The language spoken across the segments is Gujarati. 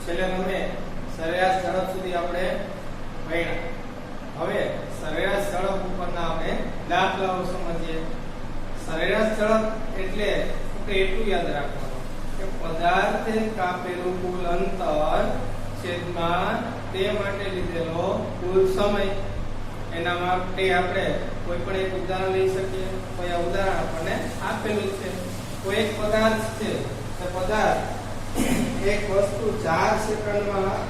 છેલ્લે તમે સરેરાશ ઝડપ સુધી આપણે ભણ્યા. હવે સરેરાશ ઝડપ ઉપરના આપણે દાખલાઓ સમજીએ. સરેરાશ ઝડપ એટલે એટલું યાદ રાખવાનું કે પદાર્થે કાપેલું કુલ અંતર છેદમાં તે માટે લીધેલો કુલ સમય. એના માટે આપણે કોઈ પણ એક ઉદાહરણ લઈ શકીએ. કોઈ આ ઉદાહરણ આપણને આપેલું છે. કોઈ એક પદાર્થ છે, તો પદાર્થ એક વસ્તુ 4 સેકન્ડમાં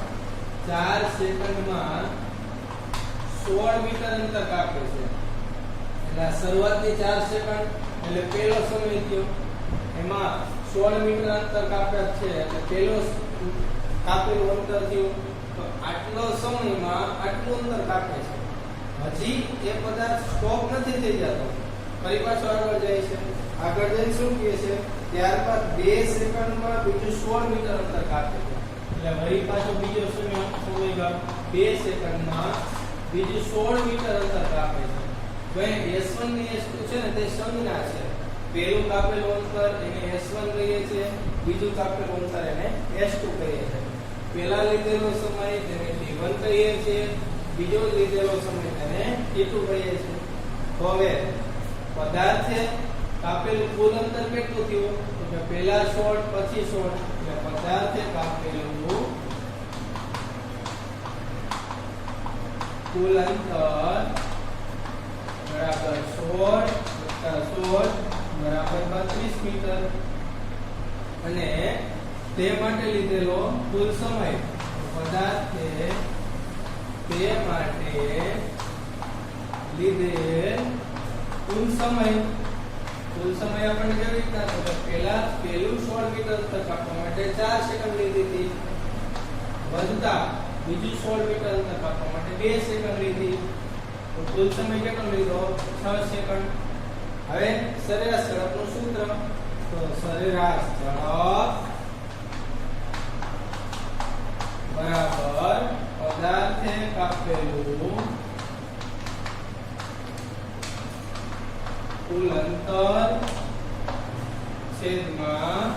16 મીટર અંતર કાપે છે. એટલે શરૂઆતની 4 સેકન્ડ એટલે પહેલો સમય થયો. એમાં 16 મીટર અંતર કાપ્યા છે એટલે પહેલો કાપેલું અંતર થયું. તો આટલો સમયમાં આટલું અંતર કાપે છે. હજી એ પદાર્થ સ્ટોપ નથી થઈ જતો, ફરી પાછો આગળ જાય છે. આગળ જઈને શું કહે છે? ત્યારબાદ 2 સેકન્ડમાં બીજું 16 મીટર અંતર કાપે છે. એટલે વળી પાછો બીજો સમયગાળો 2 સેકન્ડમાં બીજું 16 મીટર અંતર કાપે છે. તો એ S1 ની S2 છે ને તે સંજ્ઞા છે. પહેલું કાપેલું અંતર એને S1 કહીએ છીએ, બીજું કાપેલું અંતર એને S2 કહીએ છીએ. પહેલા લીધેલો સમય તેને T1 કહીએ છીએ, બીજો લીધેલો સમય તેને T2 કહીએ છીએ. તો હવે પદાર્થે કાપેલું કુલ અંતર કેટલું થયું? તો કે પહેલા 16 પછી 16 એટલે પદાર્થે કાપેલું કુલ અંતર બરાબર 16 બરાબર 32 મીટર. અને તે માટે લીધેલો કુલ સમય પદાર્થે તે માટે લીધેલ કુલ સમય આપણને કેવી રીતના તો પહેલું 16 મીટર અંતર કાપવા માટે 4 સેકન્ડ લીધી હતી, વધતા બીજું 16 મીટર અંતર કાપવા માટે 2 સેકન્ડ લીધી. તો કુલ સમય કેટલો લીધો? 6 સેકન્ડ. હવે સરેરાશ ઝડપનું સૂત્ર, તો સરેરાશ ઝડપ બરાબર પદાર્થે કાપેલું કુલ અંતર છેદમાં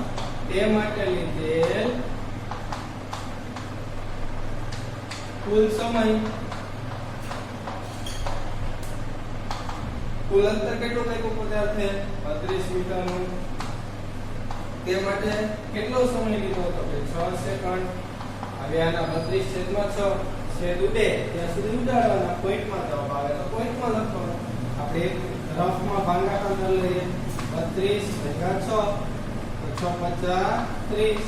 તે માટે લીધેલ કુલ સમય. કુલ અંતર કેટલું કાપ્યું પદાર્થે? 32 મીટરનું. તે માટે કેટલો સમય લીધો હતો? કે 6 સેકન્ડ. હવે આના 32 છેદમાં 6 છેદ ઉડે ત્યાં સુધી ઉડાડવાના. પોઈન્ટમાં જવાબ આવે તો પોઈન્ટમાં લખવાનું. આપણે રફમાં ભાગાકાર કરી લઈએ. 32 + 6 તો 6 × 5 = 30.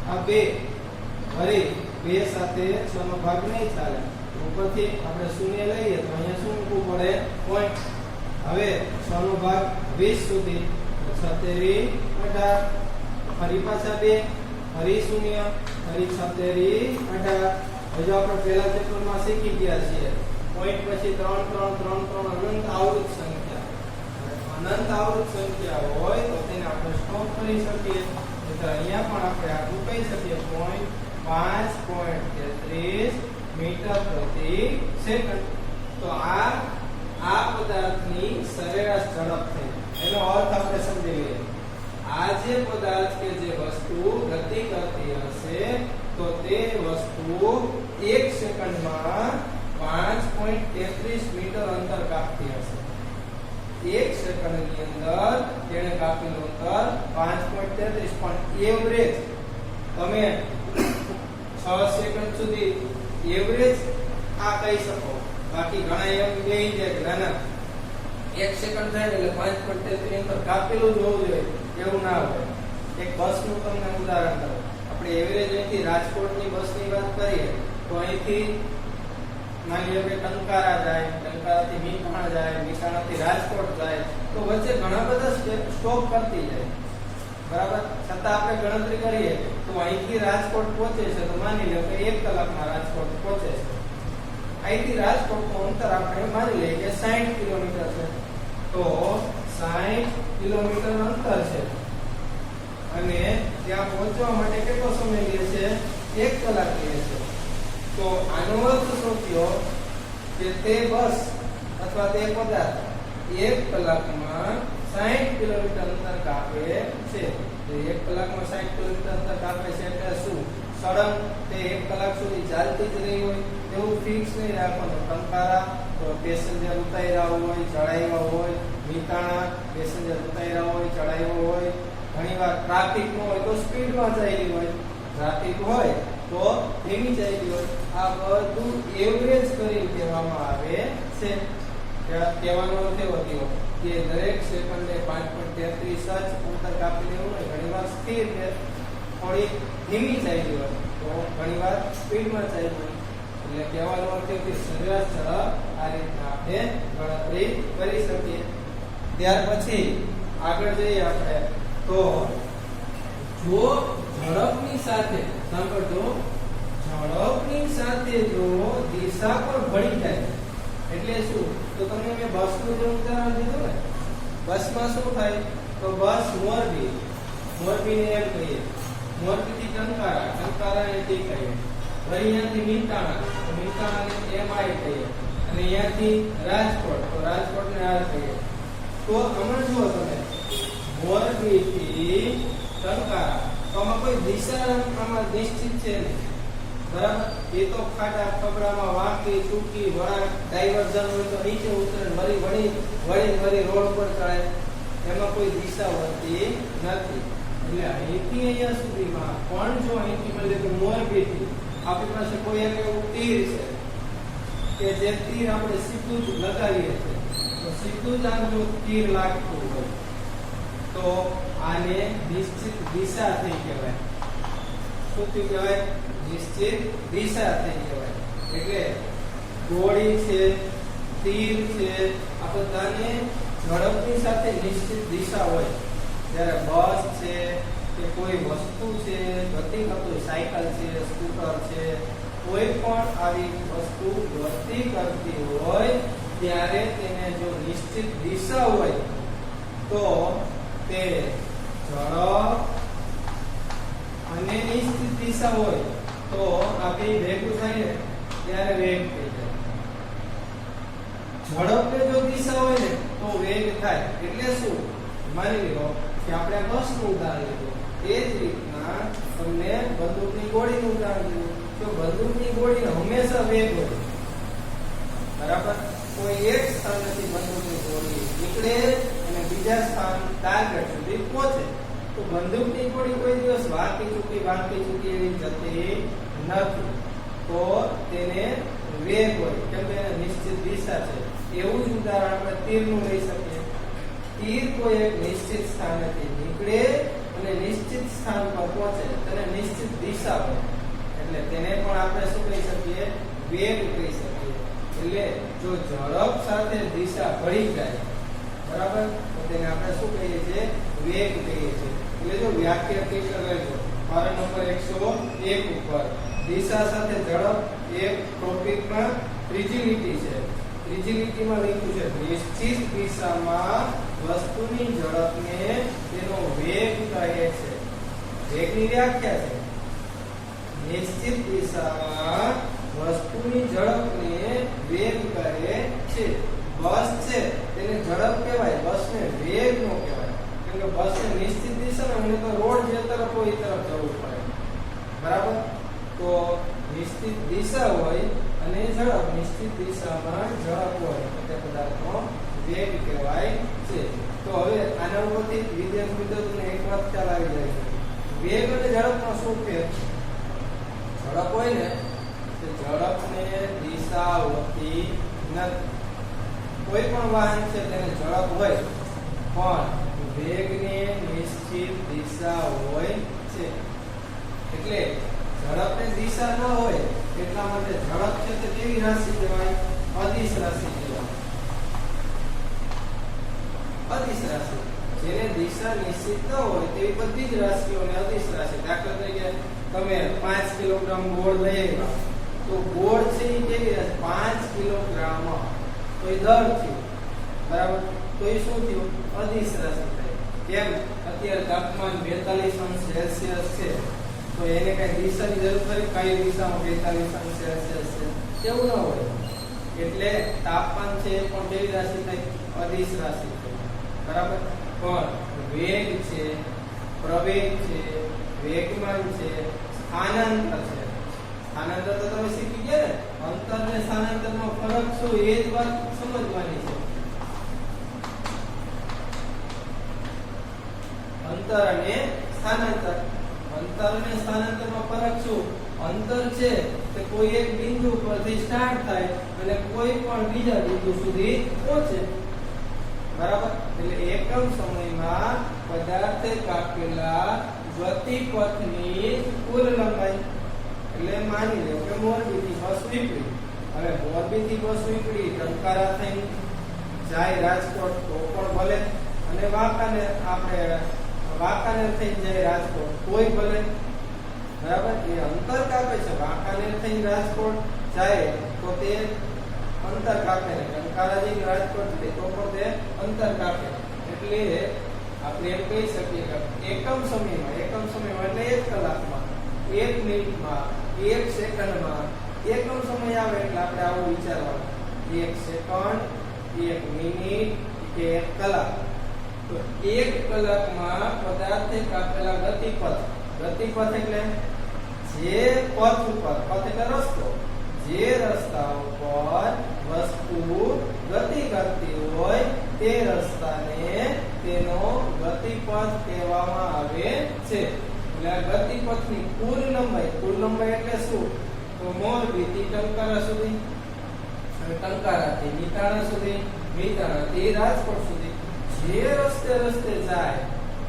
આ 2 વળી 2 સાથે 6 નો ભાગ નહીં ચાલે. ઉપરથી આપણે શૂન્ય લઈએ તો અહીંયા શું મૂકવું પડે? પોઈન્ટ. હવે 6 નો ભાગ 20 સુધી 36 18 ફરી પાછા 2 ફરી શૂન્ય ફરી 36 18. હજુ આપણે પહેલા ચેપ્ટરમાં શીખી ગયા છીએ પોઈન્ટ પછી 3 3 3 3 અનંત આવૃત સંખ્યા. અનંત આવૃત સંખ્યા હોય તો તેને આપણે સ્ટોપ કરી શકીએ. તો અહીંયા પણ આપણે આટલું કહી શકીએ 5.33 મીટર પ્રતિ સેકન્ડ. તો આ પદાર્થની સરેરાશ ઝડપ થઈ. એનો અર્થ આપણે સમજી લઈએ. આ જે પદાર્થ કે જે વસ્તુ ગતિ કરતી હશે તો તે વસ્તુ 1 સેકન્ડમાં 5.33 મીટર અંતર કાપતી હશે. 1 સેકન્ડની અંદર તેણે કાપેલું અંતર 5.33. પણ એવરેજ તમે 6 સેકન્ડ સુધી એવરેજ આ કહી શકો. બાકી ઘણા એમ કહી જાય કે ના 1 સેકન્ડ થાય એટલે 5.33 અંતર કાપેલું જ હોવું જોઈએ. એવું ના હોય. એક બસનું તમને ઉદાહરણ દઉં. આપણે એવરેજ અહીંથી રાજકોટની બસની વાત કરીએ તો અહીંથી માની લો કે ટંકારા જાય, ટંકારાથી મીઠાણા જાય, મીઠાણાથી રાજકોટ જાય તો વચ્ચે ઘણા બધા સ્ટોપ કરતી જાય. બરાબર? છતાં આપણે ગણતરી કરીએ તો અહીંથી રાજકોટ પહોંચે છે તો માની લો કે 1 કલાકમાં રાજકોટ પહોંચે છે. અહીંથી રાજકોટનું અંતર આપણે માની લઈએ કે 60 કિલોમીટર છે. તો 60 કિલોમીટર અંતર છે અને ત્યાં પહોંચવા માટે કેટલો સમય લે છે? 1 કલાક લે છે. તો આનો અર્થ શું થયો કે તે બસ અથવા તે પદાર્થ 1 કલાકમાં 60 કિલોમીટર અંતર કાપે છે. તો 1 કલાકમાં 60 કિલોમીટર અંતર કાપે છે એટલે શું? સળંગ તે 1 કલાક સુધી ચાલતી જ રહી હોય એવું ફિક્સ નહીં રાખવાનું. ટંકારા તો પેસેન્જર ઉતાર્યા હોય, ચડાવ્યા હોય, મીતાણા પેસેન્જર ઉતાર્યા હોય, ચડાવ્યા હોય. ઘણીવાર ટ્રાફિક ન હોય તો સ્પીડમાં ચાલી હોય, ટ્રાફિક હોય તો ધીમી ચાલી હોય. આ બધું એવરેજ કરી કહેવામાં આવે છે. કહેવાનો અર્થ એવો થયો કે દરેક સેકન્ડે 5.33 જ અંતર કાપી લેવું હોય. ઘણીવાર સ્થિર ને થોડી ધીમી ચાલી હોય તો ઘણીવાર સ્પીડમાં ચાલી હોય. એટલે કહેવાનો અર્થ એ કે સરેરાશ ઝડપ આ રીતના આપણે ગણતરી કરી શકીએ. ત્યાર પછી આગળ જઈએ આપણે તો જો ઝડપની સાથે સાંભળજો, ઝડપની સાથે જો દિશા પણ ભળી જાય એટલે શું? તો તમને મેં બસનું જે ઉદાહરણ દીધું ને, બસમાં શું થાય તો બસ મોરબીને એમ કહીએ, મોરબીથી ટંકારાને ટી કહીએ, વળી અહીંયાથી મીતાણાને એમઆઈ કહીએ, અને અહીંયાથી રાજકોટ તો રાજકોટને આર કહીએ. તો હમણાં જુઓ તમે મોરબીથી ટંકારા તો આમાં કોઈ દિશા આમાં નિશ્ચિત છે નહીં, બરાબર? એ તો ખાડા ખબડામાં વાંકી ચૂકી વળાંક ડાયવર્ઝન હોય તો નીચે ઉતરે, વળી રોડ પર ચડાય, એમાં કોઈ દિશા હોતી નથી. એટલે અહીંથી અહીંયા સુધીમાં પણ જો અહીંથી મળે કે મોરબીથી આપણી પાસે કોઈ એક એવું તીર છે કે જે તીર આપણે સીધું જ લગાવીએ છીએ, તો સીધું જ આમ જો તીર લાગતું હોય તો આને નિશ્ચિત દિશા થઈ કહેવાય. શું થઈ કહેવાય? નિશ્ચિત દિશા થઈ કહેવાય. એટલે ગોળી છે, તીર છે, આ બધાને ઝડપની સાથે નિશ્ચિત દિશા હોય. જ્યારે બસ છે કે કોઈ વસ્તુ છે, ગતિ કરતું સાયકલ છે, સ્કૂટર છે, કોઈ પણ આવી વસ્તુ ગતિ કરતી હોય ત્યારે તેને જો નિશ્ચિત દિશા હોય તો તે ઝડપ અને નિશ્ચિત દિશા હોય તો આ બે ભેગું થાય ને ત્યારે વેગ થઈ જાય. ઝડપને જો દિશા હોય ને તો વેગ થાય. એટલે શું? માની લો કે આપણે બસનું ઉદાહરણ લીધું, એ જ રીતના તમને બંદૂકની ગોળીનું ઉદાહરણ લીધું. તો બંદૂકની ગોળીને હંમેશા વેગ હોય, બરાબર? કોઈ એક સ્થાનેથી બંદૂકની ગોળી નીકળે અને બીજા સ્થાન ટાર્ગેટ સુધી પહોંચે તો બંદૂકની ગોળી કોઈ દિવસ વાંકી ચૂકી એવી જતી નથી. તો તેને વેગ હોય, કેમ કે એને નિશ્ચિત દિશા છે. એવું જ ઉદાહરણ આપણે તીરનું લઈ શકીએ. તીર કોઈ એક નિશ્ચિત સ્થાનેથી નીકળે અને નિશ્ચિત સ્થાન પર પહોંચે, તેને નિશ્ચિત દિશા હોય એટલે તેને પણ આપણે શું કહી શકીએ? વેગ કહી શકીએ. એટલે જો ઝડપ સાથે દિશા ભળી જાય, બરાબર, તો તેને આપણે શું કહીએ છીએ? વેગ કહીએ છીએ. એટલે જો વ્યાખ્યા ક્લિયર કરજો. પારા નંબર 101 ઉપર દિશા સાથે ઝડપ એક ટોપિકમાં ત્રીજી લીટી છે. ત્રીજી લીટીમાં લખ્યું છે નિશ્ચિત દિશામાં વસ્તુની ઝડપને તેનો વેગ કહે છે. વેગની વ્યાખ્યા છે નિશ્ચિત દિશામાં વસ્તુની ઝડપને વેગ કહે છે. બસ છે તેને ઝડપ કહેવાય, બસને વેગ નો કહેવાય. કેમ કે બસને નિશ્ચિત દિશા ને તો રોડ જે તરફ હોય એ તરફ જવું પડે, બરાબર? તો નિશ્ચિત દિશા હોય અને ઝડપ, નિશ્ચિત દિશામાં ઝડપ હોય તો તે પદાર્થનો વેગ કહેવાય છે. તો હવે આના ઉપરથી વિદ્યાર્થી મિત્રોને એક વાત ખ્યાલ આવી જાય છે. વેગ અને ઝડપનો શું ફેર છે? ઝડપ હોય ને તો ઝડપને દિશા હોતી નથી. કોઈ પણ વાહન છે તેને ઝડપ હોય પણ વેગને નિશ્ચિત દિશા હોય છે. એટલે ઝડપને દિશા ન હોય એટલા માટે ઝડપ છે તે કેવી રાશિ કહેવાય? અદિશ રાશિ કહેવાય. અદિશ રાશિ, જેને દિશા નિશ્ચિત ન હોય તેવી બધી જ રાશિઓને અદિશ રાશિ. દાખલા તરીકે તમે 5 કિલોગ્રામ ગોળ લઈ આવ્યા તો ગોળ છે એ કેવી રાશિ? 5 કિલોગ્રામ તો એ દર થયું, બરાબર? તો એ શું થયું? અદિશ રાશિ થાય. કેમ? અત્યારે તાપમાન 42 અંશ સેલ્સિયસ છે તો એને કઈ દિશાની જરૂર ખરી? કઈ દિશામાં 42 અંશ સેલ્સિયસ છે એવું ન હોય. એટલે તાપમાન છે પણ કેવી રાશિ થાય? અદિશ રાશિ થાય, બરાબર? પણ વેગ છે, પ્રવેગ છે, વેગમાન છે, સ્થાનાંતર છે. સ્થાનાંતર તો તમે શીખી ગયા ને. અંતર ને સ્થાનાંતરમાં ફરક શું એ જ વાત સમજવાની છે. અંતર અને સ્થાનાંતર. અંતર અને સ્થાનાંતરમાં ફરક શું? અંતર છે તે કોઈ એક બિંદુ પરથી સ્ટાર્ટ થાય અને કોઈ પણ બીજા બિંદુ સુધી પહોંચે. બરાબર? એટલે એકમ સમયમાં પદાર્થે કાપેલા ગતિપથની કુલ લંબાઈ. એટલે માની લો કે મોરબીથી બસ નીકળી. હવે મોરબીથી બસ નીકળી ટંકારા થઈને જાય રાજકોટ તો પણ ભલે, અને વાંકાનેર થઈને જાય રાજકોટ કોઈ ભલે. બરાબર? એ અંતર કાપે છે. વાંકાનેર થઈને રાજકોટ જાય તો તે અંતર કાપે ને ટંકારા જઈને રાજકોટ જાય તો પણ તે અંતર કાપે. એટલે આપણે એમ કહી શકીએ કે એકમ સમયમાં એટલે 1 કલાકમાં, 1 મિનિટમાં, 1 સેકન્ડમાં એકમ સમય આવે એટલે આપણે આવું વિચારવાનું. 1 સેકન્ડ, 1 મિનિટ કે 1 કલાક. તો 1 કલાકમાં પદાર્થે કાપેલા ગતિપથ એટલે જે પથ ઉપર, પથ એટલે રસ્તો, જે રસ્તા ઉપર વસ્તુ ગતિ કરતી હોય તે રસ્તાને તેનો ગતિપથ કહેવામાં આવે છે. એટલે આ ગતિપથની કુલ લંબાઈ એટલે શું? તો મોરબીથી ટંકારા સુધી, ટંકારાથી મિતાણા સુધી, મિતાણાથી રાજકોટ સુધી જે રસ્તે જાય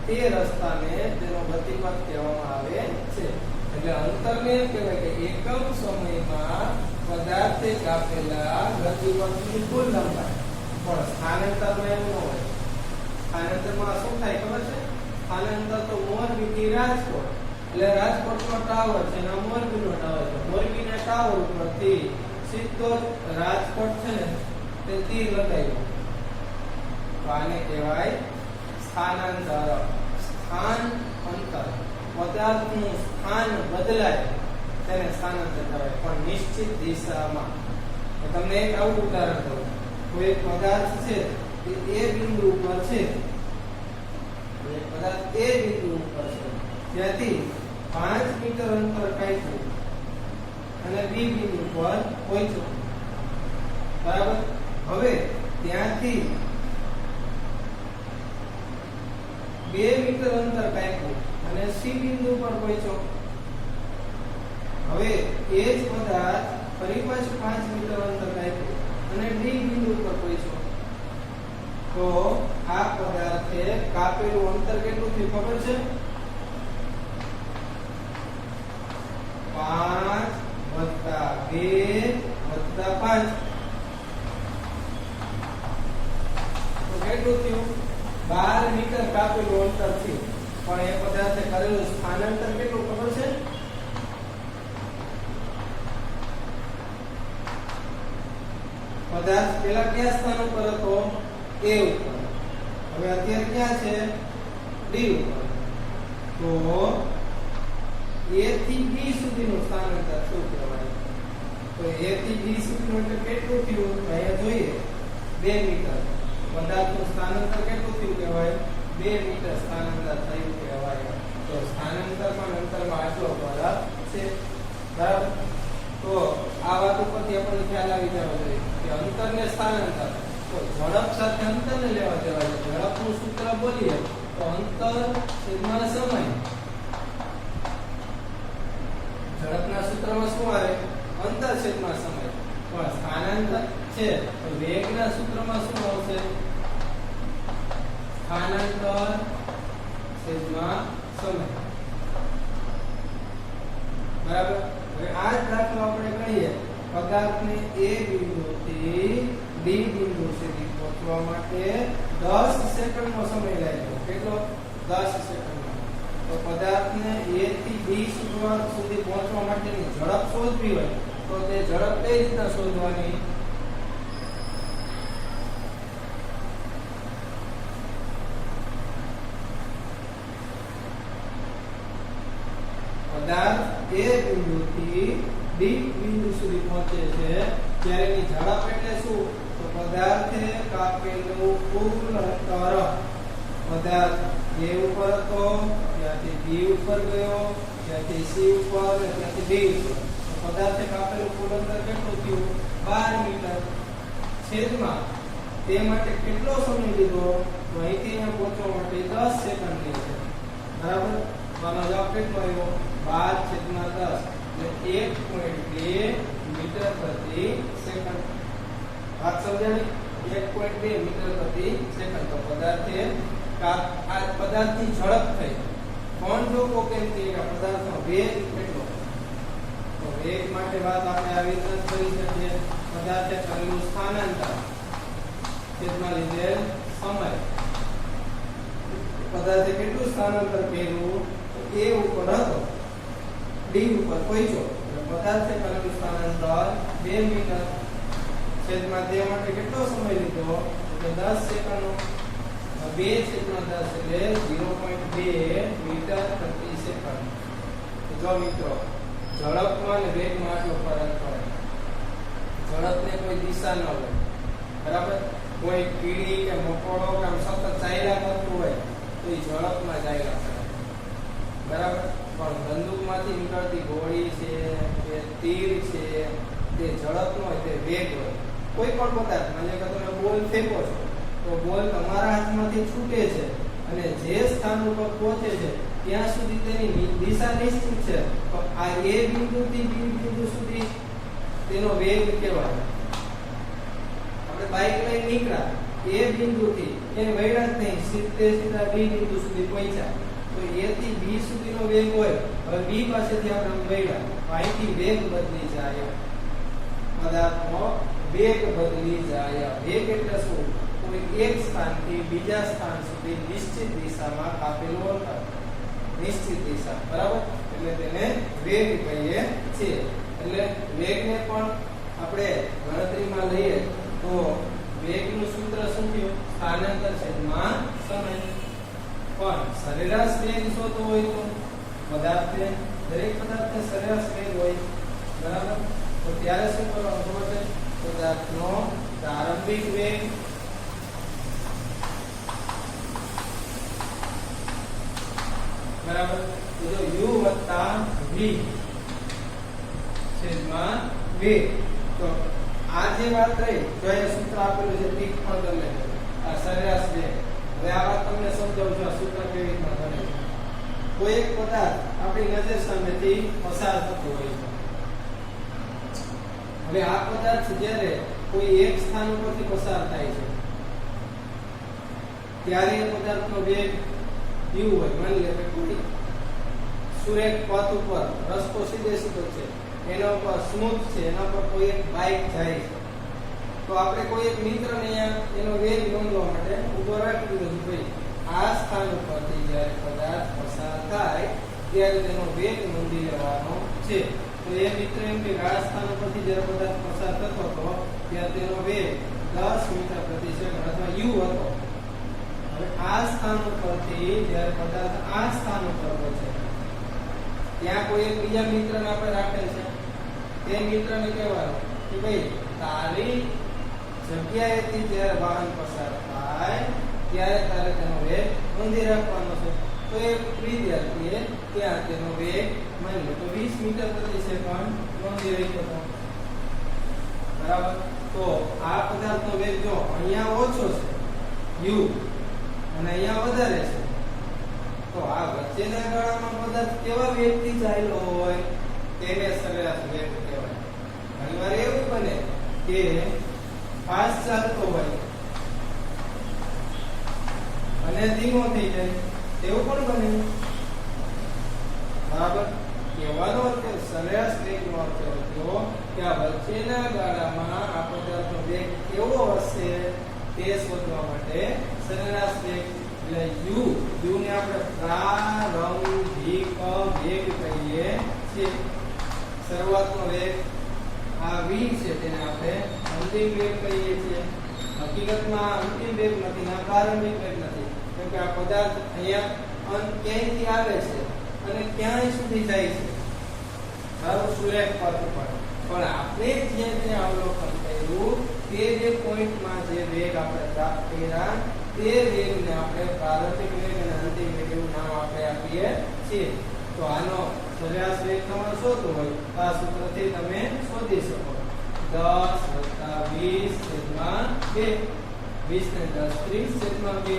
તે રસ્તાને તેનો ગતિપથ કહેવામાં આવે છે. એટલે અંતરને કહેવાય કે એકમ સમયમાં પદાર્થે કાપેલા ગતિપથની કુલ લંબાઈ. પણ સ્થાનાંતરમાં એવું ન હોય. સ્થાનાંતરમાં શું થાય ખબર છે? સ્થાનાંતર તો મોરબીથી રાજકોટ, એટલે રાજકોટનો ટાવર છે ને મોરબીનો ટાવર છે. મોરબીના ટાવર ઉપરથી સીધો રાજકોટ છે ને તે તીર લગાવ્યું. તો આને કહેવાય સ્થાનાંતર. સ્થાન અંતર, પદાર્થનું સ્થાન બદલાય તેને સ્થાનાંતર કહેવાય, પણ નિશ્ચિત દિશામાં. તો તમને એક આવું ઉદાહરણ દઉં. કોઈ પદાર્થ છે તે એ બિંદુ ઉપર છે, પદાર્થ એ બિંદુ ઉપર છે, ત્યાંથી 5 મીટર અંતર કાપ્યું અને બી બિંદુ પર પહોંચ્યો. બરાબર? હવે ત્યાંથી 2 મીટર અંતર કાપ્યું અને સી બિંદુ પર પહોંચ્યો. હવે એ જ પદાર્થ ફરી પાછું 5 મીટર અંતર કાપ્યું અને ડી બિંદુ પર પહોંચ્યો. તો આ પદાર્થે કાપેલું અંતર કેટલું થયું ખબર છે? 5 + 2 + 5. તો કેટલું થયું? 12 મીટર કાપેલું અંતર થયું. પણ એ પદાર્થે કરેલું સ્થાનાંતર કેટલું ખબર છે? પદાર્થ પેલા કયા સ્થાન ઉપર હતો? A ઉપર. હવે અત્યારે ક્યાં છે? D ઉપર. તો A થી B સુધીનું સ્થાનાંતર શું કહેવાય? તો A થી B સુધીનું એટલે કેટલું થયું? અહીંયા જોઈએ 2 મીટર. પદાર્થનું સ્થાનાંતર કેટલું થયું કહેવાય? 2 મીટર સ્થાનાંતર થયું કહેવાય. તો સ્થાનાંતરમાં અંતરમાં આટલો ફરક છે. બરાબર? તો આ વાત ઉપરથી આપણને ખ્યાલ આવી જવો જોઈએ કે અંતર ને સ્થાનાંતર. તો ઝડપ સાથે અંતરને લેવા દેવા છે. ઝડપનું સૂત્ર બોલીએ તો અંતર છેદમાં સમય. ઝડપના સૂત્રમાં શું આવે? અંતર છેદમાં સમય. પણ સ્થાનાંતર છે તો વેગના સૂત્રમાં શું આવશે? સ્થાનાંતર છેદમાં સમય. બરાબર? હવે આ જ દાખલો આપણે ગણીએ. પદાર્થને A બિંદુથી D બિંદુ સુધી પહોંચવા માટે 10 સેકન્ડનો સમય લાગ્યો. કેટલો? 10 સેકન્ડ. તો પદાર્થને A થી B સુધી પહોંચવા માટેની ઝડપ શોધવી હોય તો તે ઝડપ કઈ રીતના શોધવાની? પદાર્થ A બિંદુથી D બિંદુ સુધી પહોંચે છે ત્યારે એની ઝડપ એટલે શું? તો પદાર્થે કાપેલું કુલ અંતર. પદાર્થ A ઉપર હતો ત્યાંથી B ઉપર ગયો ત્યાંથી સી ઉપર અને ત્યાંથી ડી ઉપર. તો પદાર્થે કાપેલું કુલ અંતર કેટલું થયું? 12 મીટર. છેદમાં તે માટે કેટલો સમય લીધો? તો અહીંથી અહીંયા પહોંચવા માટે 10 સેકન્ડ લીધો. બરાબર? તો આનો જવાબ કેટલો આવ્યો? 12/10 એટલે 1.2 મીટર પ્રતિ સેકન્ડ. વાત સમજાણી? 1.2 મીટર પ્રતિ સેકન્ડ. તો પદાર્થે આ પદાર્થની ઝડપ થઈ. પણ જો કોકેમ કે પદાર્થનો વેગ કેટલો? તો વેગ માટે વાત આપણે આવી રીતે કરી શકીએ. પદાર્થે કરેલું સ્થાનાંતર છેદમાં લીધેલ સમય. પદાર્થે કેટલું સ્થાનાંતર કર્યું? તો a ઉપર હતો, d ઉપર પહોંચ્યો. એટલે પદાર્થે કરેલું સ્થાનાંતર 2 મીટર. છેદમાં તે માટે કેટલો સમય લીધો? તો 10 સેકન્ડ. 2/10 એટલે 0.2 મીટર પ્રતિ સેકન્ડ. તો જો મિત્રો, ઝડપમાં અને વેગમાં આટલો ફરક પડે. ઝડપને કોઈ દિશા ન હોય, બરાબર? કોઈ કીડી કે મકોડો કે આમ સતત ચાલ્યા કરતું હોય તો એ ઝડપમાં ચાલ્યા કરે, બરાબર? પણ બંદૂકમાંથી નીકળતી ગોળી છે કે તીર છે તે ઝડપ ન હોય, તે વેગ હોય. કોઈ પણ પદાર્થ, માની કે તમે બોલ ફેંકો છો તો બોલ તમારા હાથમાંથી છૂટે છે અને જે સ્થાન ઉપર પહોંચે છે ત્યાં સુધી તેની દિશા નિશ્ચિત છે. તો આ A બિંદુથી B બિંદુ સુધી તેનો વેગ કહેવાય. આપણે બાઇક લઈને નીકળ્યા A બિંદુથી એને વળ્યા જ નહીં, સીધા B બિંદુ સુધી પહોંચ્યા. તો A થી B સુધીનો વેગ હોય. હવે B પાસેથી આપણે વળ્યા તો અહીંથી વેગ બદલી જાય. પદાર્થનો વેગ બદલી જાય. વેગ એટલે શું? કોઈ એક સ્થાનથી બીજા સ્થાન સુધી નિશ્ચિત દિશામાં કાપેલું અંતર. નિશ્ચિત દિશા, બરાબર? એટલે તેને વેગ કહીએ છીએ. એટલે વેગને પણ આપણે ગણતરીમાં લઈએ તો વેગનું સૂત્ર શું થયું? સ્થાનાંતર છેદમાં સમય. પણ સરેરાશ વેગ શોધવો હોય તો પદાર્થે, દરેક પદાર્થને સરેરાશ વેગ હોય, બરાબર? તો ત્યારે શું કરવાનું ખબર છે? પદાર્થનો પ્રારંભિક વેગ બરાબર, તો જો u + v છેદમાં v. તો આ જે વાત રહી, જો એ સૂત્ર આપેલું છે ટીક પણ તમે આ સરેરાશ વેગ. હવે આ વાત તમને સમજાવું છું આ સૂત્ર કેવી રીતના બને છે. કોઈ એક પદાર્થ આપણી નજર સામેથી પસાર થતો હોય છે. હવે આ પદાર્થ જ્યારે કોઈ એક સ્થાન ઉપરથી પસાર થાય છે ત્યારે એ પદાર્થનો વેગ u હોય. માની લે કે કોઈ સુરેખ પથ ઉપર રસ્તો સીધે સીધો છે, એના ઉપર સ્મૂથ છે, એના પર કોઈ એક બાઇક જાય છે, તો આપણે કોઈ એક મિત્રને અહીંયા એનો વેગ નોંધવા માટે ઉભો રાખી દીધો છે. ભાઈ, આ સ્થાન ઉપરથી જ્યારે પદાર્થ પસાર થાય ત્યારે તેનો વેગ નોંધી લેવાનો છે. તો એ મિત્ર એમ કે આ સ્થાન ઉપરથી જ્યારે પદાર્થ પસાર થતો હતો ત્યારે તેનો વેગ 10 મીટર પ્રતિ સેકન્ડ અથવા u હતો. હવે આ સ્થાન ઉપરથી જ્યારે પદાર્થ આ સ્થાન ઉપર પહોંચે ત્યાં કોઈ એક બીજા મિત્રને આપણે રાખેલ છે. તે મિત્રને કહેવાનું કે ભાઈ, તારી જગ્યાએથી જ્યારે વાહન પસાર થાય ત્યારે તારે તેનો વેગ નોંધી રાખવાનો છે. તો એ વિદ્યાર્થીએ ત્યાં તેનો વેગ માની લો તો 20 મીટર પ્રતિ સેકન્ડ નોંધી રાખ્યો હતો, બરાબર? તો આ પદાર્થનો વેગ જો અહીંયા ઓછો છે u અને અહીંયા વધારે છે, તો આ વચ્ચેના ગાળામાં પદાર્થ કેવા વેગથી ચાલ્યો હોય તેને સરેરાશ વેગ કહેવાય. ઘણીવાર એવું બને કે ફાસ્ટ ચાલતો હોય અને ધીમો થઈ જાય, એવું પણ બને, બરાબર? કહેવાનો અર્થ સરેરાશ વેગનો અર્થ થયો કે આ વચ્ચેના ગાળામાં આ પદાર્થનો વેગ કેવો હશે તે શોધવા માટે સરેરાશ વેગ એટલે u ને આપણે પ્રારંભિક વેગ કહીએ છીએ. શરૂઆતનો વેગ આ v છે તેને આપણે અંતિમ વેગ કહીએ છીએ. હકીકતમાં અંતિમ વેગ નથી, ના પ્રારંભિક વેગ નથી, કેમ કે આ પદાર્થ અહીંયા ક્યાંયથી આવે છે અને ક્યાંય સુધી જાય છે, બરાબર? સુરેખ પથ ઉપર. પણ આપણે જે અવલોકન કર્યું તે જે પોઈન્ટમાં જે વેગ આપણે પ્રાપ્ત કર્યા તે વેગને આપણે પ્રારંભિક વેગ અને અંતિમ વેગ એવું નામ આપણે આપીએ છીએ. તો આનો સરેરાશ વેગ તમારે શોધવો હોય તો આ સૂત્રથી તમે શોધી શકો 10 + 20 / 2 20 ને 10 30/2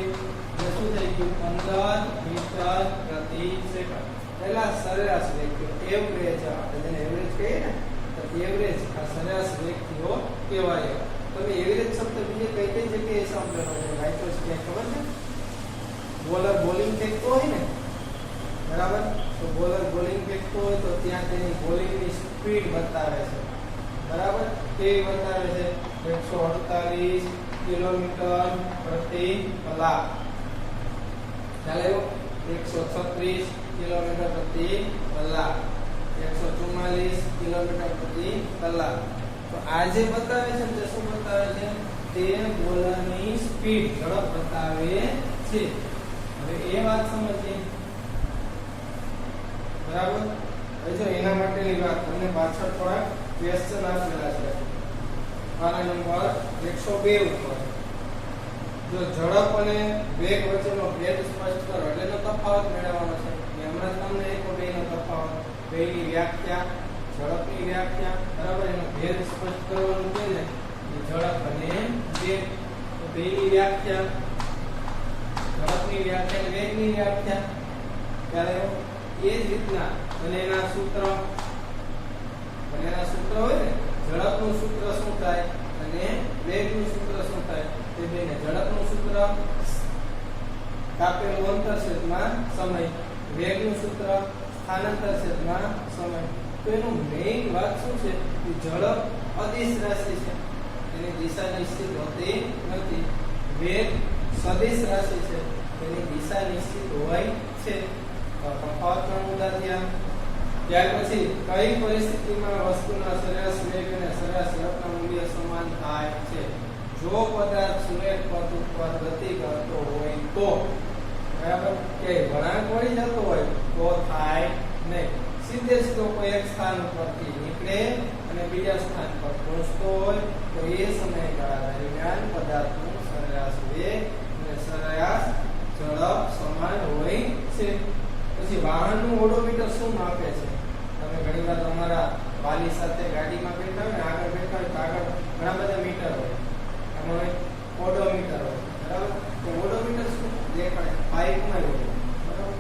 એટલે શું થઈ ગયું 15 મીટર પ્રતિ સેકન્ડ પહેલા સરેરાશ વેગ એવરેજ આપણે જેને એવરેજ કહીએ ને તો એવરેજ આ સરેરાશ વેગ થયો કહેવાય તમે એવરેજ શબ્દ બીજે કઈ જગ્યાએ સાંભળ્યો છે વાંચ્યો છે ક્યાંય ખબર છે બોલર બોલિંગ ફેંકતો હોય ને બરાબર તો બોલર બોલિંગ ફેંકતો હોય તો ત્યાં તેની બોલિંગની સ્પીડ બતાવે છે બરાબર કેવી બતાવે છે 148 કિલોમીટર પ્રતિ કલાક ચાલે 136 કિલોમીટર પ્રતિ કલાક 144 કિલોમીટર પ્રતિ કલાક તો આ જે બતાવે છે તે શું બતાવે છે તે બોલરની સ્પીડ ઝડપ બતાવે છે હવે એ વાત સમજીએ બરાબર હવે જો એના માટેની વાત તમને પાછળ થોડા ક્વેશ્ચન આપેલા છે પાના નંબર 102 ઉપર જો ઝડપ અને વેગ વચ્ચેનો ભેદ સ્પષ્ટ કરો એટલે એનો તફાવત મેળવવાનો છે મેં હમણાં તમને એક બેનો તફાવત બેની વ્યાખ્યા ઝડપની વ્યાખ્યા બરાબર એનો ભેદ સ્પષ્ટ કરવાનું છે ને ઝડપ અને વેગ તો બેની વ્યાખ્યા ઝડપની વ્યાખ્યા અને વેગની વ્યાખ્યા ત્યારે એ જ રીતના અને એના સૂત્ર હોય ને ઝડપનું સૂત્ર શું થાય અને વેગનું સૂત્ર શું થાય તે બેને ઝડપનું સૂત્ર કાપેલું અંતર છેદમાં સમય વેગનું સૂત્ર સ્થાનાંતર છેદમાં સમય તો એનું મેઇન વાત શું છે કે ઝડપ અદિશ રાશિ છે એની દિશા નિશ્ચિત હોતી નથી વેગ સદિશ રાશિ છે એની દિશા નિશ્ચિત હોય છે તફાવતના મુદ્દા ત્યાં ત્યાર પછી કઈ પરિસ્થિતિમાં વસ્તુના સરેરાશ વેગ અને સરેરાશ ઝડપના મૂલ્ય સમાન થાય છે જો પદાર્થ સુરેખ પથ ઉપર ગતિ કરતો હોય તો બરાબર કે વળાંક વળી જતો હોય તો થાય નહીં સીધે સીધો કોઈ એક સ્થાન ઉપરથી નીકળે અને બીજા સ્થાન પર પહોંચતો હોય તો એ સમયગાળા દરમિયાન પદાર્થનું સરેરાશ વેગ અને સરેરાશ ઝડપ સમાન હોય છે પછી વાહનનું ઓડોમીટર શું માપે છે તમે ઘણીવાર તમારા વાલી સાથે ગાડીમાં બેઠા હોય ને આગળ બેઠા હોય તો આગળ ઘણા બધા મીટર હોય એમાં ઓડોમીટર હોય બરાબર તો ઓડોમીટર શું દેખાડે બાઇકમાં હોય બરાબર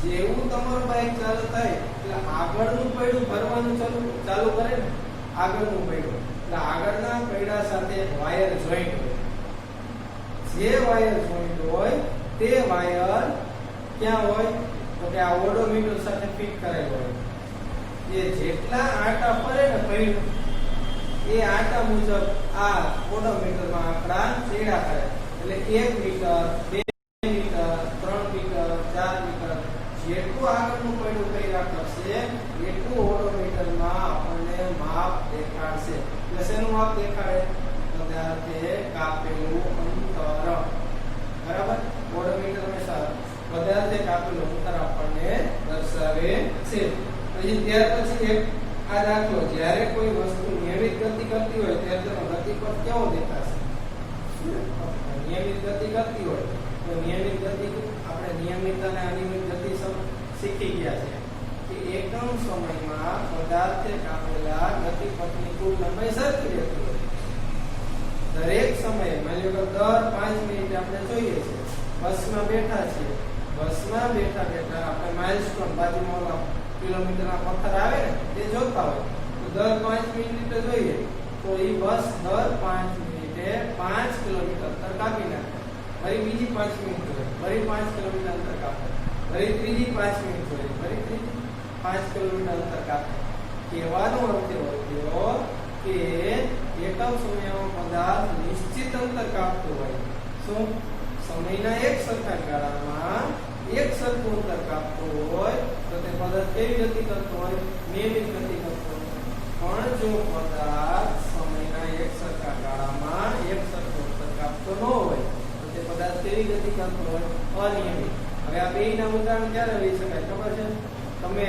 જેવું તમારું બાઇક ચાલુ થાય એટલે આગળનું પૈડું ભરવાનું ચાલુ કરે ને આગળનું પૈડું એટલે આગળના પૈડા સાથે વાયર જોઈન્ટ હોય જે વાયર જોઈન્ટ હોય તે વાયર ક્યાં હોય તો કે આ ઓડોમીટર સાથે ફિટ કરેલો હોય જે જેટલા આંટા ફરે ને પૈડું એ આંટા મુજબ આ ઓડોમીટરમાં આંકડા ચેડા કરે એટલે 1 મીટર 2 મીટર 3 મીટર 4 મીટર જેટલું આગળનું પૈડું કર્યા કરશે એટલું ઓડોમીટરમાં આપણને માપ દેખાડશે એટલે શેનું માપ દેખાડે પદાર્થે કાપેલું અંતર બરાબર ઓડોમીટર હંમેશા પદાર્થે કાપેલું અંતર આપણને દર્શાવે છે પછી ત્યાર પછી એક આ દાખલો જ્યારે કોઈ વસ્તુ નિયમિત ગતિ કરતી હોય ત્યારે તેનો ગતિપથ કેવો દેખાશે નિયમિત ગતિ કરતી હોય તો નિયમિત ગતિ આપણે નિયમિત અને અનિયમિત ગતિ શીખી ગયા છે કે એકમ સમયમાં પદાર્થે કાપેલા ગતિપથની કુલ લંબાઈ સરખી રહેતી હોય દરેક સમયે માની લો દર 5 મિનિટ આપણે જોઈએ છે બસમાં બેઠા છીએ બસમાં બેઠા આપણે માઇલસ્ટોન બાજુમાં કિલોમીટરના પથ્થર આવે ને તે જોતા હોય તો દર 5 મિનિટે જોઈએ તો એ બસ દર 5 મિનિટે 5 કિલોમીટર અંતર કાપી નાખે ફરી બીજી 5 મિનિટ જોઈએ ફરી 5 કિલોમીટર અંતર કાપે ફરી ત્રીજી 5 મિનિટ જોઈએ ફરી ત્રીજી 5 કિલોમીટર અંતર કાપે કહેવાનો અર્થ એવો થયો કે એકમ સમયમાં પદાર્થ નિશ્ચિત અંતર કાપતો હોય શું સમયના એક સરખા ગાળામાં એક સરખું અંતર કાપતો હોય તો તે પદાર્થ કેવી ગતિ કરતો હોય નિયમિત ગતિ કરતો હોય પણ જો પદાર્થ સમયના એક સરખા ગાળામાં એક સરખું અંતર કાપતો ન હોય તો તે પદાર્થ કેવી ગતિ કરતો હોય અનિયમિત હવે આ બેયના ઉદાહરણ ક્યારે લઈ શકાય ખબર છે તમે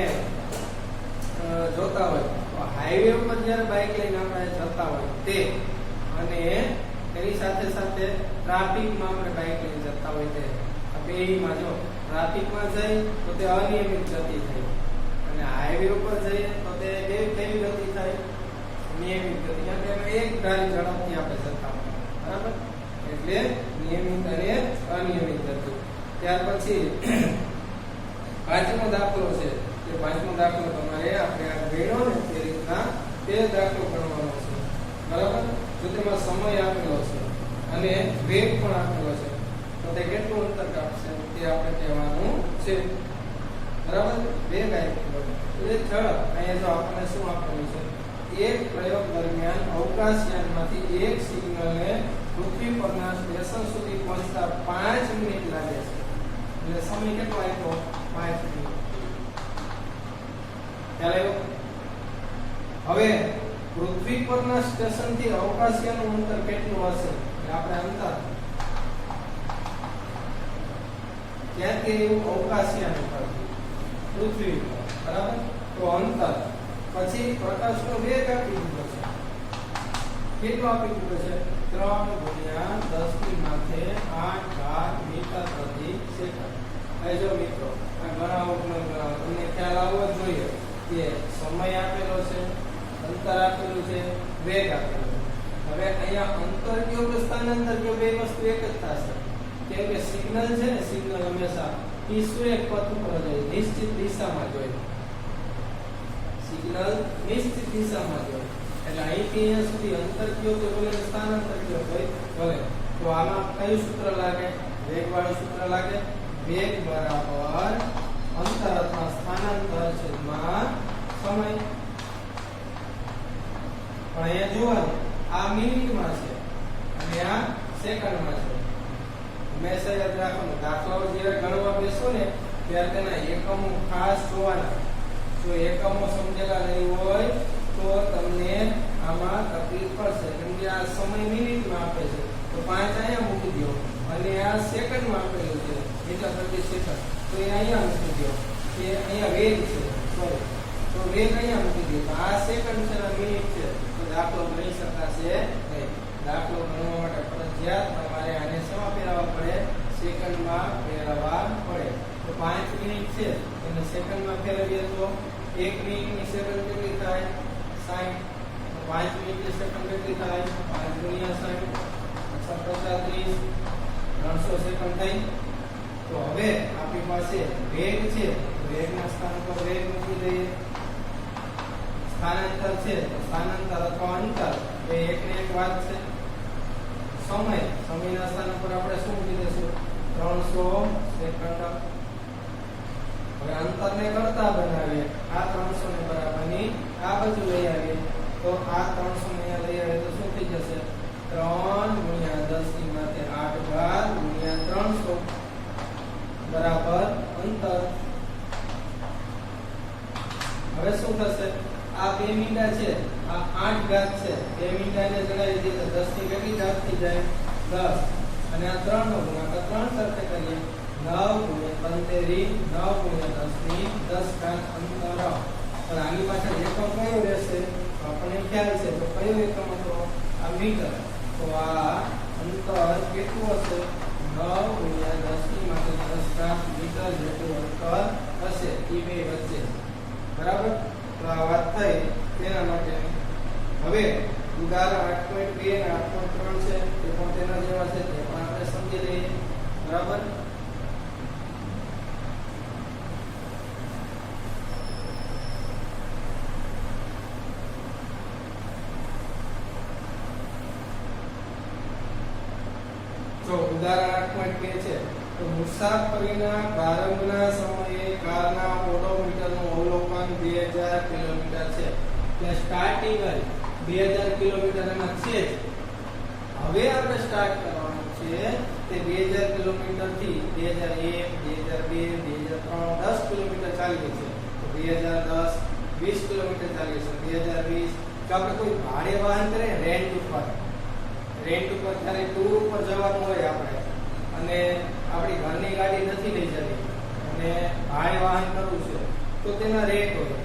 જોતા હોય તો હાઈવે ઉપર જ્યારે બાઇક લઈને આપણે જતા હોય તે અને તેની સાથે સાથે ટ્રાફિકમાં આપણે બાઇક લઈને જતા હોય તે બેયમાં જો ટ્રાફિકમાં જાય તો તે અનિયમિત ગતિ થાય અને હાઈવે ઉપર જઈએ તો તે કેવી ગતિ થાય? નિયમિત ગતિ. કેમ કે એમાં એક ધારી ઝડપથી આપણે જતા હોય, બરાબર? એટલે નિયમિત અને અનિયમિત ગતિ. ત્યાર પછી પાંચમો દાખલો છે. એ પાંચમો દાખલો તમારે આપણે આ ગણ્યો ને તે રીતના તે દાખલો ગણવાનો છે, બરાબર? જો તેમાં સમય આપેલો છે અને વેગ પણ આપેલો છે તો તે કેટલું અંતર કાપશે તે આપણે કહેવાનું છે, બરાબર? વેગ આપેલો એટલે ઝડપ. અહીંયા જો આપણને શું આપેલું છે? એક પ્રયોગ દરમિયાન અવકાશયાનમાંથી એક સિગ્નલને પૃથ્વી પરના સ્ટેશન સુધી પહોંચતા 5 મિનિટ લાગે છે. એટલે સમય કેટલો આપ્યો? 5 મિનિટ. ખ્યાલ આવ્યો? હવે પૃથ્વી પરના સ્ટેશનથી અવકાશયાનનું અંતર કેટલું હશે? આપણે અંતર ક્યાંથી એવું અવકાશયાન ઉપરથી પૃથ્વી ઉપર, બરાબર? તો અંતર પછી પ્રકાશનો વેગ આપી દીધો છે. કેટલો આપી દીધો છે? 3 ગુણ્યા 10 ની માથે 8 મીટર પ્રતિ સેકન્ડ. હવે જો મિત્રો આ ગણાવો તમને ખ્યાલ આવવો જોઈએ કે સમય આપેલો છે, અંતર આપેલું છે, વેગ આપેલો છે. હવે અહીંયા અંતર કયો કે સ્થાનાંતર કયો બે વસ્તુ એક જ થશે. કેમ કે સિગ્નલ છે ને, સિગ્નલ હંમેશા ઈશ્વર એક પથ ઉપર જાય, નિશ્ચિત દિશામાં જોઈએ. સિગ્નલ નિશ્ચિત દિશામાં જોઈએ. એટલે અહીંથી અહીંયા સુધી અંતર કયો કે બોલે સ્થાનાંતર કયો હોય બોલે. તો આમાં કયું સૂત્ર લાગે? વેગ વાળું સૂત્ર લાગે. વેગ બરાબર અંતર અથવા સ્થાનાંતર છેદમાં સમય. પણ અહીંયા જોવાનું આ મિનિટમાં છે અને આ સેકન્ડમાં છે. હંમેશા યાદ રાખવાનું, દાખલાઓ જ્યારે ગણવા બેસો ને ત્યારે તેના એકમો ખાસ જોવાના. જો એકમો સમજેલા નહીં હોય તો તમને આમાં તકલીફ પડશે. કેમ કે આ સમય મિનિટમાં આપે છે તો 5 અહીંયા મૂકી દો અને આ સેકન્ડમાં આપેલું છે મીટર પ્રતિ સેકન્ડ તો એ અહીંયા મૂકી દો. એ અહીંયા વેગ છે, સોરી, તો વેગ અહીંયા મૂકી દો. આ સેકન્ડ છે અને મિનિટ છે તો દાખલો ગણી શકાશે નહીં. દાખલો ગણવા માટે ફરજિયાત તમારે આને શેમાં ફેરવવા પડે? સેકન્ડમાં ફેરવવા પડે. તો 5 મિનિટ છે એને સેકન્ડમાં ફેરવીએ તો 1 મિનિટની સેકન્ડ કેટલી થાય? 60. 5 મિનિટની સેકન્ડ કેટલી થાય? 5 ગુણ્યા 60 35 300 સેકન્ડ થઈ. તો હવે આપણી પાસે વેગ છે, વેગના સ્થાન પર વેગ મૂકી દઈએ. સ્થાનાંતર છે તો સ્થાનાંતર અથવા અંતર એ એક ને એક વાત છે. સમયના સ્થાન પર આપણે શું મૂકી દઈશું? 300 સેકન્ડ. હવે અંતરને કરતા બનાવીએ. આ 300 ને બરાબરની આ બાજુ લઈ આવીએ તો આ 300 ને લઈ આવીએ તો શું થઈ જશે? 3 ગુણ્યા 10 ની માથે 8 bar ગુણ્યા 300 બરાબર અંતર. હવે શું થશે? આ 2 મીંડા છે, આ 8 ઘાત છે. 2 મીંડાને જણાવી દઈએ તો 10 ની કેટલી ઘાત થઈ જાય? 10. અને આ 3 નો ગુણાકાર 3 સાથે કરીએ 9 ગુણ્યા 35 9 ગુણ્યા 10 ની 10 ઘાત અંતર. પણ આની પાછળ એકમ કયો રહેશે? આપણને ખ્યાલ છે. તો કયો એકમ હતો? આ મીટર. તો આ અંતર કેટલું હશે? 9 ગુણ્યા 10 ની માથે 10 ઘાત મીટર જેટલું અંતર હશે એ બે વચ્ચે, બરાબર? તો આ વાત થઈ તેના માટે. હવે ઉદાહરણ 8.2 અને 8.3 છે તે પણ તેના જેવા છે, તે પણ આપણે સમજી લઈએ, બરાબર? જો ઉદાહરણ 8.2 છે તો મુસાફરીના પ્રારંભના સમયે કારના ઓડોમીટરનું અવલોકન 2000 કિલોમીટર છે. ત્યાં સ્ટાર્ટિંગ 2000 કિલોમીટર એમાં છે જ. હવે આપણે સ્ટાર્ટ કરવાનું છે તે 2000 કિલોમીટર થી 2001 2002 2003 10 કિલોમીટર ચાલી છે. તો 2010 20 કિલોમીટર ચાલી છે. 2020 જો આપણે કોઈ ભાડે વાહન કરે રેન્ટ ઉપર ત્યારે ટૂર ઉપર જવાનું હોય આપણે અને આપણી ઘરની ગાડી નથી લઈ જવી અને ભાડે વાહન કરવું છે તો તેના રેટ હોય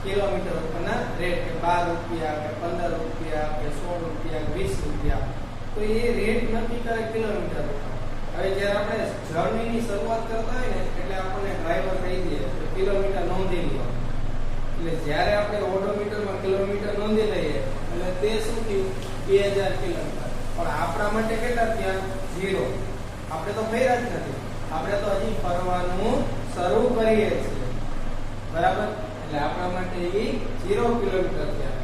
કિલોમીટર ઉપરના રેટ કે 12 રૂપિયા કે 15 રૂપિયા કે 16 રૂપિયા કે 20 રૂપિયા. તો એ રેટ નક્કી કરે કિલોમીટર ઉપર. હવે જ્યારે આપણે જર્નીની શરૂઆત કરતા હોય ને એટલે આપણને ડ્રાઈવર કહી દે કે કિલોમીટર નોંધી લ્યો. એટલે જ્યારે આપણે ઓડોમીટરમાં કિલોમીટર નોંધી લઈએ એટલે તે શું થયું 2000 કિલોમીટર. પણ આપણા માટે કેટલા થયા 0. આપણે તો ફર્યા જ નથી, આપણે તો હજી ફરવાનું શરૂ કરીએ છીએ. બરાબર, એટલે આપણા માટે એ 0 કિલોમીટર થયા.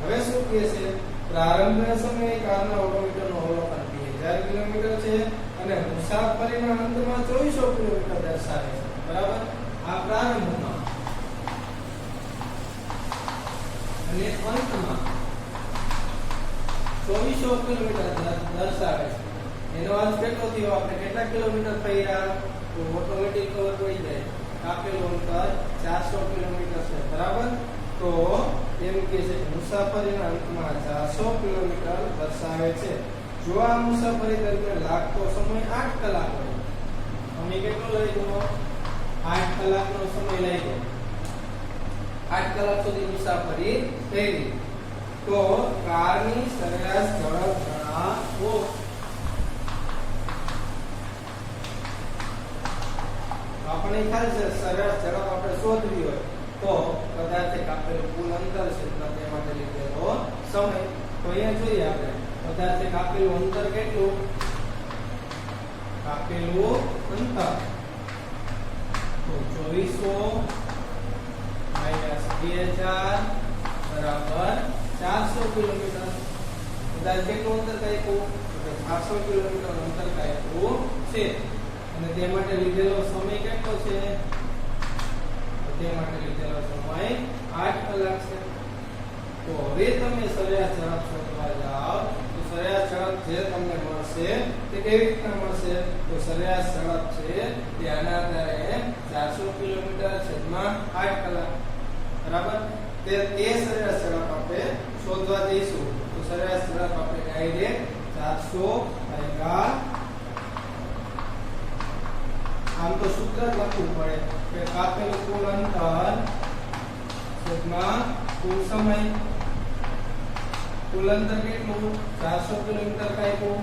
હવે શું કહે છે, પ્રારંભના સમયે કારના ઓડોમીટરનો અવલોકન 2000 કિલોમીટર છે અને મુસાફરીના અંતમાં 2400 કિલોમીટર દર્શાવે છે. બરાબર, આ પ્રારંભમાં અને અંતમાં 2400 કિલોમીટર દર્શાવે છે. એનો અર્થ કેટલો થયો, આપણે કેટલા કિલોમીટર ફર્યા તો ઓટોમેટિક ખબર પડી જાય. કાપેલું અંતર 400 કિલોમીટર છે. બરાબર, તો એમ કહે છે મુસાફરીના અંતમાં 400 કિલોમીટર દર્શાવે છે. જો આ મુસાફરી દરમિયાન લાગતો સમય 8 કલાક હોય, અમે કેટલો લઈ ગયો 8 કલાકનો સમય લઈ ગયો. 8 કલાક સુધી મુસાફરી કરી તો કારની સરેરાશ ઝડપ જણાવો. આપણે ખ્યાલ છે સરેરાશ ઝડપ આપણે શોધવી હોય તો પદાર્થે કાપેલું કુલ અંતર છે તે માટે લીધેલો સમય. તો અહીંયા જોઈએ આપણે પદાર્થે કાપેલું અંતર કેટલું, કાપેલું અંતર તો 2400 2000 બરાબર 400 કિલોમીટર. પદાર્થ કેટલું અંતર કાપ્યું તો 400 કિલોમીટર અંતર કાપ્યું છે અને તે માટે લીધેલો સમય કેટલો છે, તે માટે લીધેલો સમય 8 કલાક છે. તો હવે તમે સરેરાશ ઝડપ શોધવા જાઓ તો સરેરાશ ઝડપ જે તમને મળશે તે કેવી રીતના મળશે, તો સરેરાશ ઝડપ છે તે આના આધારે 400 કિલોમીટર છેદમાં 8 કલાક. બરાબર, તે સરેરાશ ઝડપ આપણે શોધવા જઈશું તો સરેરાશ ઝડપ આપણે ડાયરેક્ટ 400 ભાગ્યા આમ તો સૂત્ર લખવું પડે કે કાપેલું કુલ અંતર છેદમાં કુલ સમય. કુલ અંતર કેટલું 400 કિલોમીટર કાપ્યું,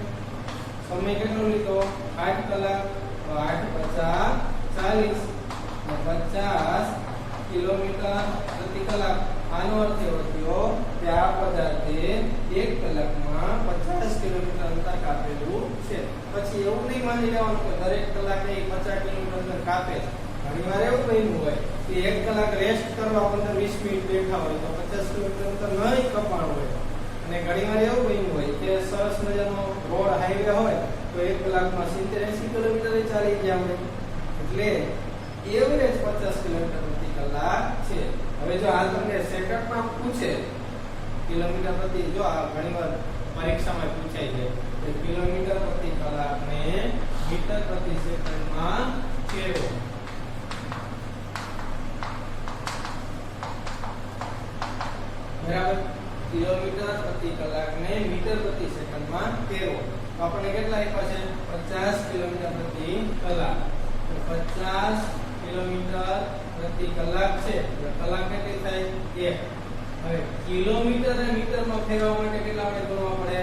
સમય કેટલો લીધો 8 કલાક. તો 8 50 40 કિલોમીટર પ્રતિ કલાક. આનો અર્થ એવો થયો કે આ પદાર્થે 1 કલાકમાં 50 કિલોમીટર અંતર કાપેલું છે. પછી એવું નહીં માની લેવાનું કે દરેક કલાકે 50 કિલોમીટર અંતર કાપે. ઘણીવાર એવું બન્યું હોય કે 1 કલાક રેસ્ટ કરવા 15-20 મિનિટ બેઠા હોય તો 50 કિલોમીટર અંતર નહીં કપાણું હોય. અને ઘણીવાર એવું બન્યું હોય કે સરસ મજાનો રોડ હાઈવે હોય તો 1 કલાકમાં 70-80 કિલોમીટર ચાલી ગયા હોય. એટલે એવરેજ 50 કિલોમીટર પ્રતિ કલાક છે. હવે જો આ તમને સેકન્ડમાં પૂછે કિલોમીટર પ્રતિ, જો આ ઘણીવાર પરીક્ષામાં પૂછાઈ જાય કે કિલોમીટર પ્રતિ કલાકને મીટર પ્રતિ સેકન્ડમાં ફેરવો. બરાબર, કિલોમીટર પ્રતિ કલાકને મીટર પ્રતિ સેકન્ડમાં ફેરવો. તો આપણે કેટલા આપ્યા છે 50 કિલોમીટર પ્રતિ કલાક. તો 50 કિલોમીટર પ્રતિ કલાક છે એટલે કલાક કેટલી થાય 1. હવે કિલોમીટર ને મીટરમાં ફેરવવા માટે કેટલા વડે ગુણવા પડે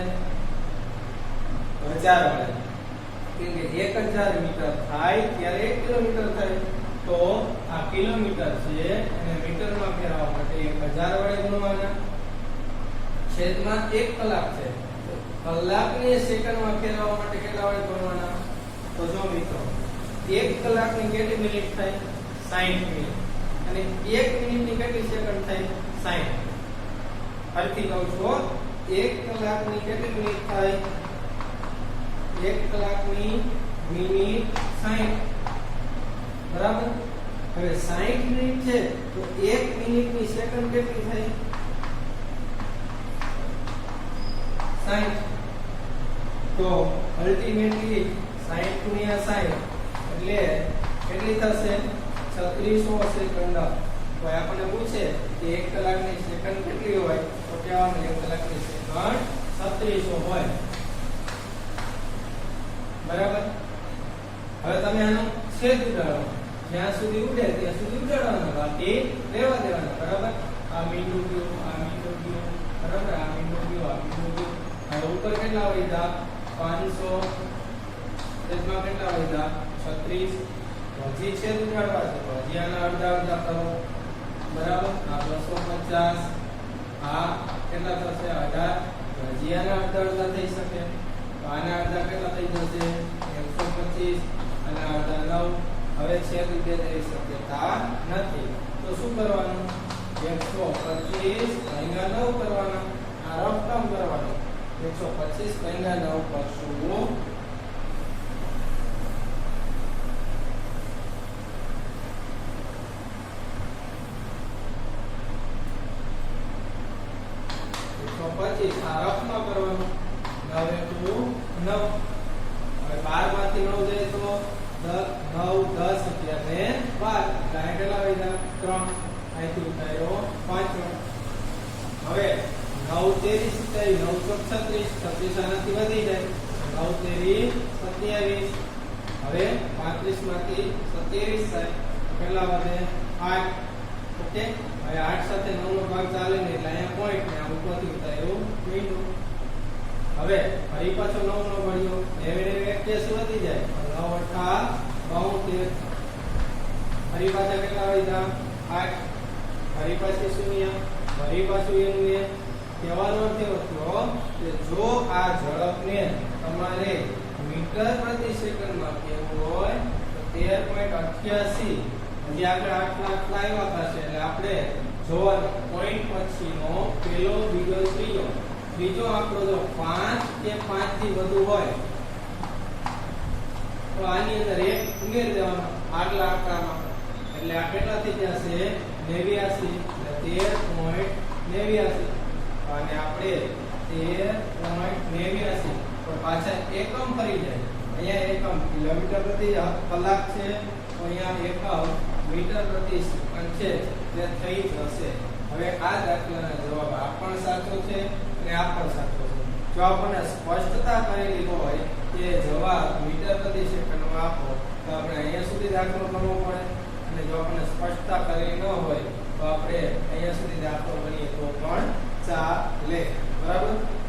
1000 વડે. કેમ કે 1000 મીટર થાય ત્યારે 1 કિલોમીટર થાય. તો આ કિલોમીટર છે અને મીટરમાં ફેરવવા માટે 1000 વડે ગુણવાના. છેદમાં 1 કલાક છે તો કલાકને સેકન્ડમાં ફેરવવા માટે કેટલા વડે ગુણવાના. તો જો મિત્રો 1 કલાકની કેટલી મિનિટ થાય 60 મિનિટ અને 1 મિનિટની કેટલી સેકન્ડ થાય 60. ફરીથી કહું છું 1 કલાકની કેટલી મિનિટ થાય 1 કલાકની મિનિટ 60. બરાબર, હવે 60 મિનિટ છે તો 1 મિનિટની સેકન્ડ કેટલી થાય 60. તો અલ્ટિમેટલી 60 ગુણ્યા 60 એટલે કેટલી થશે 3600 સેકન્ડ. તો આપણને પૂછે કે 1 કલાકની સેકન્ડ કેટલી હોય તો કહેવાનું 1 કલાકની સેકન્ડ 3600 હોય. બરાબર, હવે તમે આનો છેદ ઉડાડો, જ્યાં સુધી ઉડે ત્યાં સુધી ઉડાડવાનો, બાકી રહેવા દેવાના. બરાબર, આ મીંડું ગયું, આ મીંડું ગયું, બરાબર, આ મીંડું ગયું, આ મીંડું ગયું. હવે ઉપર કેટલા વધ્યા 500 છેદમાં કેટલા વધ્યા 36. તો હજી છેદ ઉડાડવા છે તો હજી આના અડધા અડધા કરો બરાબર આ 250 આ કેટલા થશે 18 તો હજી આના અડધા અડધા થઈ શકે તો આના અડધા કેટલા થઈ જશે 125 અને અડધા 9 હવે છેદ ઉડે તેવી શક્યતા નથી તો શું કરવાનું 125 ભાગ્યા 9 કરવાના આ રફ ટર્મ કરવાનો 125 ભાગ્યા 9 કરશું રફમાં કરવાનું 9 * 9 હવે 12 માંથી 9 જાય તો 9 10 11 ને 12 એટલે કેટલા વધ્યા 3 અહીંથી ઉતાર્યો 5 હવે 9 23 થાય 9 36 36 આનાથી વધી જાય 9 23 27 હવે 35 માંથી 27 થાય કેટલા વધે 8 ઓકે હવે 8 સાથે 9 નો ભાગ ચાલે ને એટલે અહીંયા પોઈન્ટ ને આ ઉપરથી ઉતાર્યું બિંદુ હવે ફરી પાછો 9 નો ભળ્યો 9 એક કેસ વધી જાય 9 8 72 ફરી પાછા કેટલા વધ્યા 8 ફરી પાછી 0 ફરી પાછું એનું એ કહેવાનો અર્થ એવો થયો કે જો આ ઝડપને તમારે મીટર પ્રતિ સેકન્ડમાં કહેવું હોય તો 13.88 હજી આગળ 8 લાખ લાવ્યા થશે એટલે આપણે જોવાનું પોઈન્ટ પછીનો પેલો બીજો ત્રીજો આંકડો જો 5 કે 5 થી વધુ હોય તો આની અંદર એક ઉમેર દેવાનો આગલા આંકડામાં એટલે આ કેટલા થઈ જશે 89 એટલે 13.89 અને આપણે 13.89 તો પાછા એકમ ફરી જાય અહીંયા એકમ કિલોમીટર પ્રતિ કલાક છે તો અહીંયા એકમ મીટર પ્રતિ સેકન્ડ છે જે થઈ જશે હવે આ દાખલાનો જવાબ આ પણ સાચો છે અને આ પણ સાચો છે જો આપણને સ્પષ્ટતા કરેલી હોય કે જવાબ મીટર પ્રતિ સેકન્ડમાં આપો તો આપણે અહીંયા સુધી દાખલો કરવો પડે અને જો આપણને સ્પષ્ટતા કરેલી ન હોય તો આપણે અહીંયા સુધી દાખલો કરીએ તો પણ ચાલે બરાબર